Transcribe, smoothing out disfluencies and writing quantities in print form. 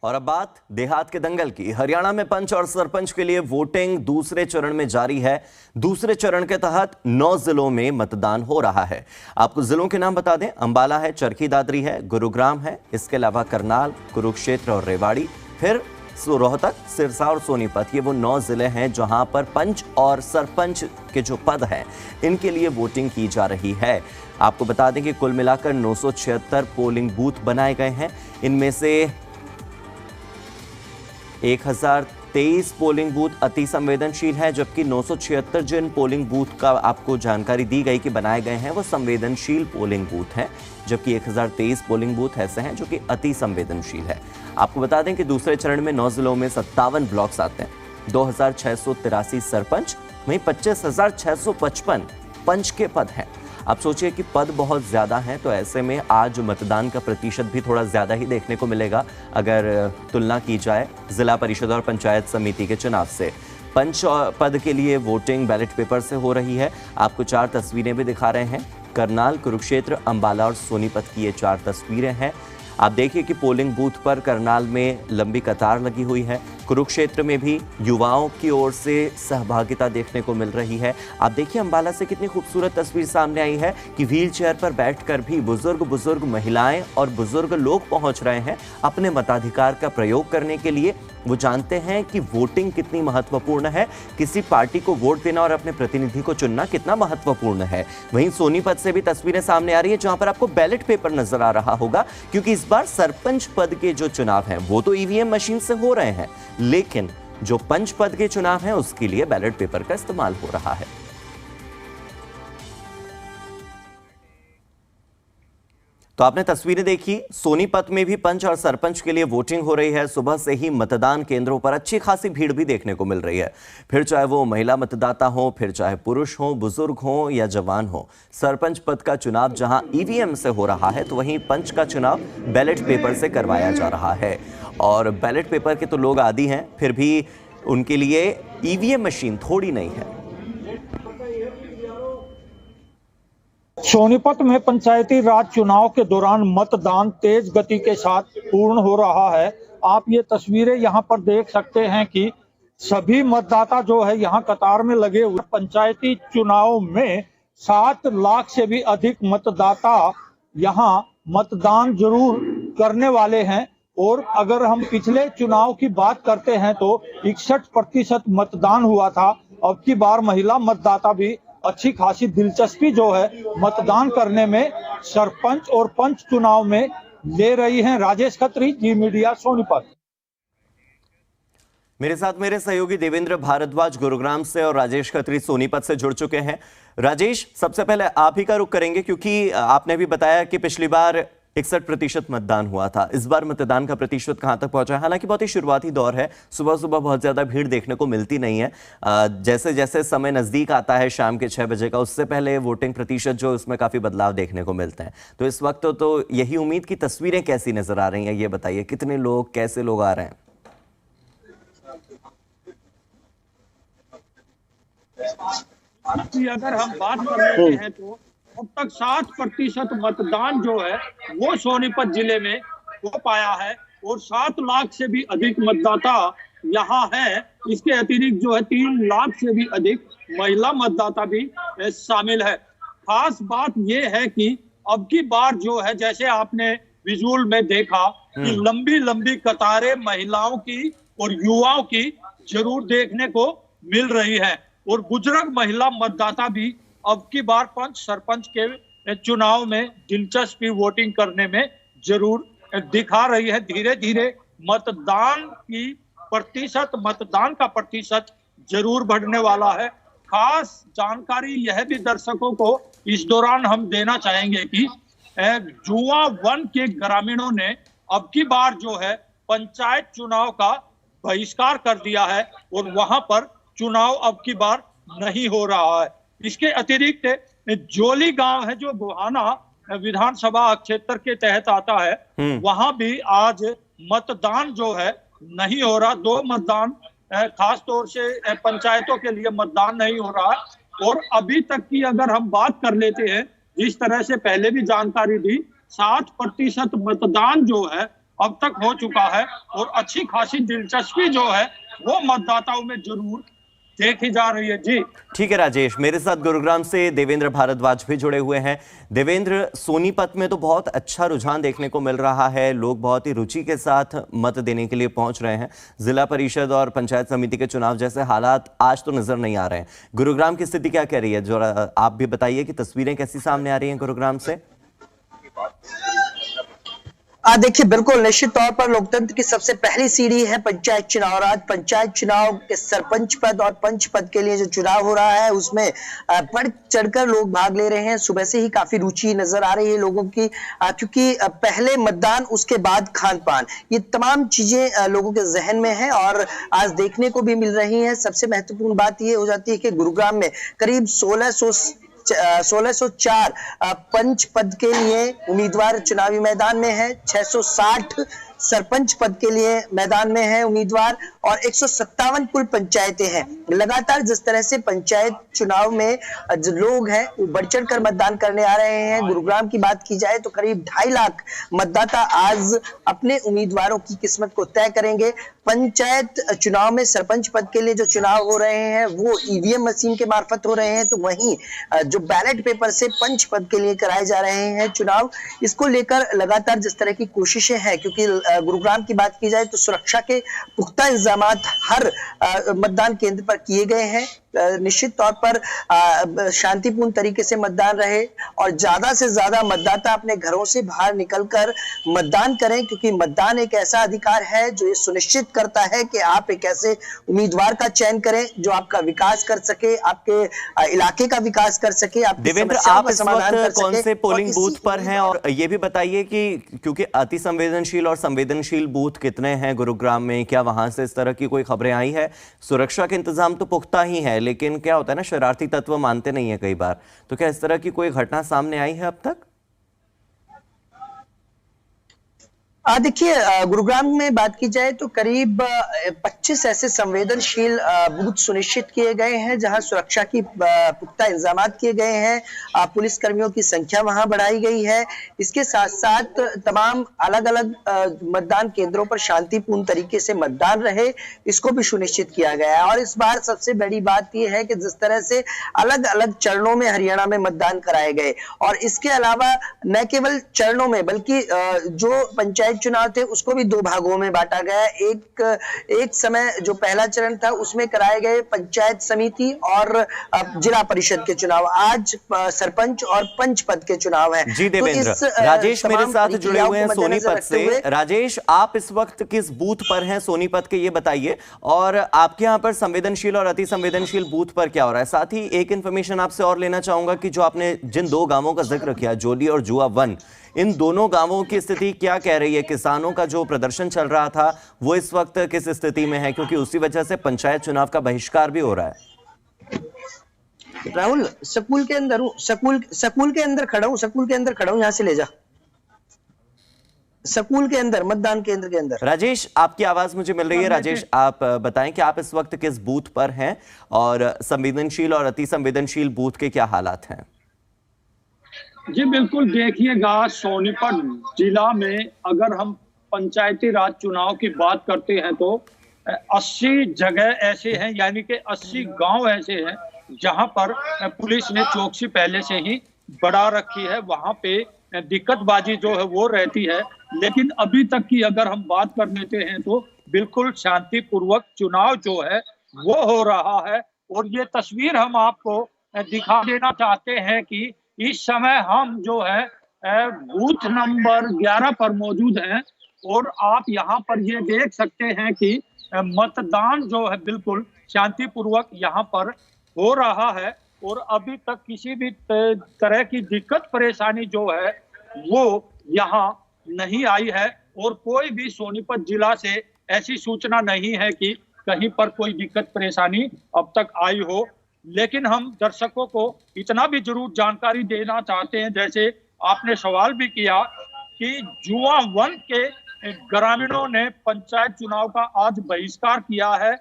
और अब बात देहात के दंगल की। हरियाणा में पंच और सरपंच के लिए वोटिंग दूसरे चरण में जारी है। दूसरे चरण के तहत 9 जिलों में मतदान हो रहा है। आपको जिलों के नाम बता दें, अंबाला है, चरखी दादरी है, गुरुग्राम है, इसके अलावा करनाल, कुरुक्षेत्र और रेवाड़ी, फिर रोहतक, सिरसा और सोनीपत। ये वो 9 जिले हैं जहां पर पंच और सरपंच के जो पद हैं इनके लिए वोटिंग की जा रही है। आपको बता दें कि कुल मिलाकर 976 पोलिंग बूथ बनाए गए हैं। इनमें से 1023 पोलिंग बूथ अति संवेदनशील है, जबकि 976 जिन पोलिंग बूथ का आपको जानकारी दी गई कि बनाए गए हैं वो संवेदनशील पोलिंग बूथ हैं, जबकि 1023 पोलिंग बूथ ऐसे हैं जो कि अति संवेदनशील है। आपको बता दें कि दूसरे चरण में 9 जिलों में 57 ब्लॉक्स आते हैं। 2683 सरपंच, वहीं 25,655 पंच के पद हैं। आप सोचिए कि पद बहुत ज्यादा हैं, तो ऐसे में आज मतदान का प्रतिशत भी थोड़ा ज्यादा ही देखने को मिलेगा अगर तुलना की जाए जिला परिषद और पंचायत समिति के चुनाव से। पंच पद के लिए वोटिंग बैलेट पेपर से हो रही है। आपको 4 तस्वीरें भी दिखा रहे हैं। करनाल, कुरुक्षेत्र, अंबाला और सोनीपत की ये 4 तस्वीरें हैं। आप देखिए कि पोलिंग बूथ पर करनाल में लंबी कतार लगी हुई है। कुरुक्षेत्र में भी युवाओं की ओर से सहभागिता देखने को मिल रही है। आप देखिए अंबाला से कितनी खूबसूरत तस्वीर सामने आई है कि व्हील चेयर पर बैठकर भी बुजुर्ग महिलाएं और बुजुर्ग लोग पहुंच रहे हैं अपने मताधिकार का प्रयोग करने के लिए। वो जानते हैं कि वोटिंग कितनी महत्वपूर्ण है, किसी पार्टी को वोट देना और अपने प्रतिनिधि को चुनना कितना महत्वपूर्ण है। वहीं सोनीपत से भी तस्वीरें सामने आ रही है जहां पर आपको बैलेट पेपर नजर आ रहा होगा, क्योंकि इस बार सरपंच पद के जो चुनाव हैं वो तो ईवीएम मशीन से हो रहे हैं, लेकिन जो पंच पद के चुनाव हैं उसके लिए बैलेट पेपर का इस्तेमाल हो रहा है। तो आपने तस्वीरें देखी, सोनीपत में भी पंच और सरपंच के लिए वोटिंग हो रही है। सुबह से ही मतदान केंद्रों पर अच्छी खासी भीड़ भी देखने को मिल रही है। फिर चाहे वो महिला मतदाता हो, फिर चाहे पुरुष हो, बुजुर्ग हो या जवान हो, सरपंच पद का चुनाव जहां ईवीएम से हो रहा है तो वहीं पंच का चुनाव बैलेट पेपर से करवाया जा रहा है। और बैलेट पेपर के तो लोग आदी हैं, फिर भी उनके लिए ईवीएम मशीन थोड़ी नहीं है। सोनीपत में पंचायती राज चुनाव के दौरान मतदान तेज गति के साथ पूर्ण हो रहा है। आप ये तस्वीरें यहाँ पर देख सकते हैं कि सभी मतदाता जो है यहाँ कतार में लगे हुए। पंचायती चुनाव में 7 लाख से भी अधिक मतदाता यहाँ मतदान जरूर करने वाले हैं। और अगर हम पिछले चुनाव की बात करते हैं तो 61% मतदान हुआ था। अब की बार महिला मतदाता भी अच्छी खासी दिलचस्पी जो है मतदान करने में सरपंच और पंच चुनाव में ले रही हैं। राजेश खत्री, जी मीडिया, सोनीपत। मेरे साथ मेरे सहयोगी देवेंद्र भारद्वाज गुरुग्राम से और राजेश खत्री सोनीपत से जुड़ चुके हैं। राजेश, सबसे पहले आप ही का रुख करेंगे क्योंकि आपने भी बताया कि पिछली बार 61% मतदान हुआ था। इस बार मतदान का प्रतिशत कहां तक पहुंचा है? हालांकि बहुत ही शुरुआती दौर है, सुबह सुबह बहुत ज्यादा भीड़ देखने को मिलती नहीं है। जैसे जैसे समय नजदीक आता है शाम के 6 बजे का, उससे पहले वोटिंग प्रतिशत जो उसमें काफी बदलाव देखने को मिलते हैं। तो इस वक्त तो यही उम्मीद की तस्वीरें कैसी नजर आ रही हैं, ये बताइए, कितने लोग, कैसे लोग आ रहे हैं? अगर हम बात कर लेते हैं तो अब तक 60% मतदान जो है वो सोनीपत जिले में हो पाया है और 7 लाख से भी अधिक मतदाता यहाँ है। इसके अतिरिक्त जो है 3 लाख से भी अधिक महिला मतदाता भी शामिल है। खास बात ये है कि अब की बार जो है, जैसे आपने विजुअल में देखा कि लंबी लंबी कतारें महिलाओं की और युवाओं की जरूर देखने को मिल रही है और बुजुर्ग महिला मतदाता भी अब की बार पंच सरपंच के चुनाव में दिलचस्पी वोटिंग करने में जरूर दिखा रही है। धीरे धीरे मतदान का प्रतिशत जरूर बढ़ने वाला है। खास जानकारी यह भी दर्शकों को इस दौरान हम देना चाहेंगे कि जुआ 1 के ग्रामीणों ने अब की बार जो है पंचायत चुनाव का बहिष्कार कर दिया है और वहां पर चुनाव अब की बार नहीं हो रहा है। इसके अतिरिक्त जोली गांव है जो गोहाना विधानसभा क्षेत्र के तहत आता है, वहां भी आज मतदान जो है नहीं हो रहा। 2 मतदान खास तौर से पंचायतों के लिए मतदान नहीं हो रहा है। और अभी तक की अगर हम बात कर लेते हैं, जिस तरह से पहले भी जानकारी दी, 60% मतदान जो है अब तक हो चुका है और अच्छी खासी दिलचस्पी जो है वो मतदाताओं में जरूर देखी जा रही है। जी ठीक है राजेश, मेरे साथ गुरुग्राम से देवेंद्र भारद्वाज भी जुड़े हुए हैं। देवेंद्र, सोनीपत में तो बहुत अच्छा रुझान देखने को मिल रहा है, लोग बहुत ही रुचि के साथ मत देने के लिए पहुंच रहे हैं। जिला परिषद और पंचायत समिति के चुनाव जैसे हालात आज तो नजर नहीं आ रहे हैं। गुरुग्राम की स्थिति क्या कह रही है, जो आप भी बताइए कि तस्वीरें कैसी सामने आ रही हैं गुरुग्राम से। देखिए, बिल्कुल निश्चित तौर पर लोकतंत्र की सबसे पहली सीढ़ी है पंचायत चुनाव। और आज पंचायत चुनाव के सरपंच पद और पंच पद के लिए जो चुनाव हो रहा है उसमें बढ़ चढ़कर लोग भाग ले रहे हैं। सुबह से ही काफी रुचि नजर आ रही है लोगों की, क्योंकि पहले मतदान उसके बाद खान पान, ये तमाम चीजें लोगों के जहन में है और आज देखने को भी मिल रही है। सबसे महत्वपूर्ण बात ये हो जाती है कि गुरुग्राम में करीब 1604 पंच पद के लिए उम्मीदवार चुनावी मैदान में है, 660 सरपंच पद के लिए मैदान में है उम्मीदवार और 157 कुल पंचायतें हैं। लगातार जिस तरह से पंचायत चुनाव में जो लोग हैं वो बढ़ चढ़ कर मतदान करने आ रहे हैं। गुरुग्राम की बात की जाए तो करीब 2.5 लाख मतदाता आज अपने उम्मीदवारों की किस्मत को तय करेंगे। पंचायत चुनाव में सरपंच पद के लिए जो चुनाव हो रहे हैं वो ईवीएम मशीन के मार्फत हो रहे हैं, तो वहीं जो बैलेट पेपर से पंच पद के लिए कराए जा रहे हैं चुनाव, इसको लेकर लगातार जिस तरह की कोशिशें हैं, क्योंकि गुरुग्राम की बात की जाए तो सुरक्षा के पुख्ता इंतजामात हर मतदान केंद्र पर किए गए हैं। निश्चित तौर पर शांतिपूर्ण तरीके से मतदान रहे और ज्यादा से ज्यादा मतदाता अपने घरों से बाहर निकलकर मतदान करें, क्योंकि मतदान एक ऐसा अधिकार है जो ये सुनिश्चित करता है कि आप एक ऐसे उम्मीदवार का चयन करें जो आपका विकास कर सके, आपके इलाके का विकास कर सके, आपकी समस्याओं का समाधान कर सके। कौन से पोलिंग बूथ पर हैं, और ये भी बताइए कि क्योंकि अति संवेदनशील और संवेदनशील बूथ कितने हैं गुरुग्राम में, क्या वहां से इस तरह की कोई खबरें आई है? सुरक्षा के इंतजाम तो पुख्ता ही है, लेकिन क्या होता है ना, शरारती तत्व मानते नहीं है कई बार, तो क्या इस तरह की कोई घटना सामने आई है अब तक? देखिए, गुरुग्राम में बात की जाए तो करीब 25 ऐसे संवेदनशील बूथ सुनिश्चित किए गए हैं जहां सुरक्षा की पुख्ता इंतजाम किए गए हैं। पुलिस कर्मियों की संख्या वहां बढ़ाई गई है। इसके साथ साथ तमाम अलग अलग मतदान केंद्रों पर शांतिपूर्ण तरीके से मतदान रहे, इसको भी सुनिश्चित किया गया है। और इस बार सबसे बड़ी बात यह है कि जिस तरह से अलग अलग चरणों में हरियाणा में मतदान कराए गए, और इसके अलावा न केवल चरणों में बल्कि जो पंचायत चुनाव थे उसको भी 2 भागों में बांटा गया। एक समय जो पहला चरण था उसमें कराए गए पंचायत समिति और जिला परिषद के चुनाव, आज सरपंच और पंच पद के चुनाव हैं। जी देवेंद्र, राजेश मेरे साथ जुड़े हुए हैं सोनीपत से। राजेश, आप इस वक्त किस बूथ पर हैं सोनीपत के, ये बताइए, और आपके यहाँ पर संवेदनशील और अति संवेदनशील बूथ पर क्या हो रहा है? साथ ही एक इंफॉर्मेशन आपसे और लेना चाहूंगा कि जो आपने जिन 2 गांवों का जिक्र किया, जोली और जुआ 1, इन दोनों गांवों की स्थिति क्या कह रही है? किसानों का जो प्रदर्शन चल रहा था वो इस वक्त किस स्थिति में है, क्योंकि उसी वजह से पंचायत चुनाव का बहिष्कार भी हो रहा है। राहुल, स्कूल के अंदर हूँ, स्कूल के अंदर खड़ा हूँ, यहाँ से ले जा। स्कूल के अंदर, मतदान केंद्र के अंदर। राजेश, आपकी आवाज मुझे मिल रही है। राजेश, आप बताएं कि आप इस वक्त किस बूथ पर हैं और संवेदनशील और अति संवेदनशील बूथ के क्या हालात हैं? जी बिल्कुल, देखिएगा सोनीपत जिला में अगर हम पंचायती राज चुनाव की बात करते हैं तो 80 जगह ऐसे हैं, यानी कि 80 गांव ऐसे हैं जहां पर पुलिस ने चौकसी पहले से ही बढ़ा रखी है। वहां पे दिक्कतबाजी जो है वो रहती है, लेकिन अभी तक की अगर हम बात कर लेते हैं तो बिल्कुल शांतिपूर्वक चुनाव जो है वो हो रहा है। और ये तस्वीर हम आपको दिखा देना चाहते हैं कि इस समय हम जो है बूथ नंबर 11 पर मौजूद हैं और आप यहाँ पर ये देख सकते हैं कि मतदान जो है बिल्कुल शांतिपूर्वक यहाँ पर हो रहा है और अभी तक किसी भी तरह की दिक्कत परेशानी जो है वो यहाँ नहीं आई है और कोई भी सोनीपत जिला से ऐसी सूचना नहीं है कि कहीं पर कोई दिक्कत परेशानी अब तक आई हो। लेकिन हम दर्शकों को इतना भी जरूर जानकारी देना चाहते हैं, जैसे आपने सवाल भी किया कि जुआ 1 के ग्रामीणों ने पंचायत चुनाव का आज बहिष्कार किया है